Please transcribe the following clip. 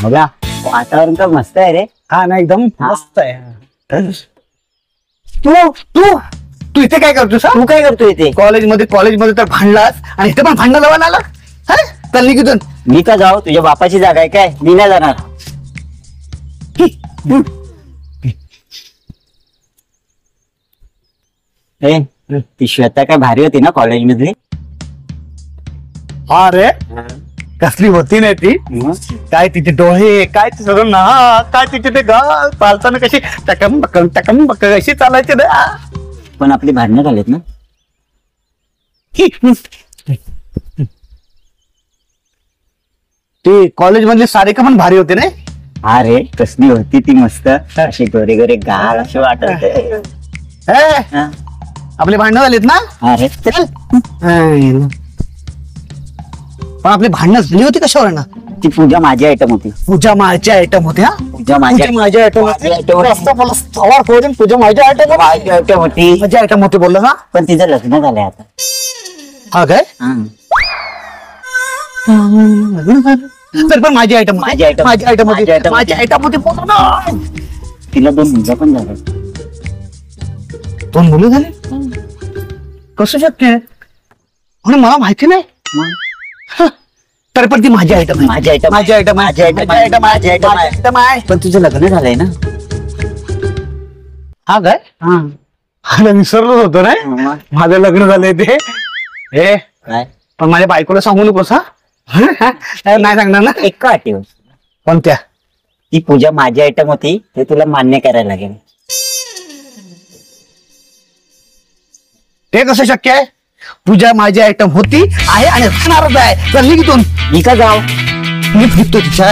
बघा वातावरण तर मस्त आहे रे. हा ना एकदम मस्त आहे. तू तू तू इथे काय करतोस? तू काय करतोय इथे? कॉलेजमध्ये तर भांडलास आणि इथे पण भांडण लावायला आला. चल निघून. मी का जाऊ? तुझ्या बापाची जागा आहे काय? मी नाही जाणार. ती श्वेता काय भारी होती ना कॉलेज मधली? अरे कसली होती नाही ती? काय तिचे डोळे, काय तिचं नाक, काय तिचे ते गाल, चालताना कशी टकम बकम कशी चालायचे ना. पण आपली भांडणं झालीत ना. ती कॉलेज मधली सारिका पण भारी होती नाही? अरे कसली होती ती मस्त. अशी गोरे गोरे गाल असे वाटत. आपली भांडणं झालीत ना? अरे चल. पण आपली भांडणं झाली होती कशावर ना? ती पूजा माझी आयटम होती. पूजा माझ्या आयटम होत्या. पूजा माझ्या आयटम पूजा माझ्या आयटम माझी आयटम होती. माझ्या आयटम होती बोललो ना. पण तिचं लग्न झालंय आता. हा काय? तर पण माझी आयटम माझी आयटम माझी आयटम होती. माझी आयटम होती बोललो ना. तिला 2 मुलं पण झाले. 2 मुलं झाले? कसं शक्य आहे? म्हणून मला माहिती नाही. तर पण ती माझी आयटम आहे. माझी आयटम माझी आयटम माझी आयटम माझी आयटम आहे. पण तुझं लग्न झालंय ना. हा काय? हा विसरलोच होतो ना. माझं लग्न झालंय ते. काय? पण माझ्या बायकोला सांगू नकोस. नाही सांगणार ना. एका अटीवर. कोणत्या? ती पूजा माझी आयटम होती ते तुला मान्य करायला लागेल. ते कसं शक्य आहे? पूजा माझी आयटम होती आहे आणि राहणारच आहे. चल निघ इथून. मी का जाऊ? मी फिरतो तिच्या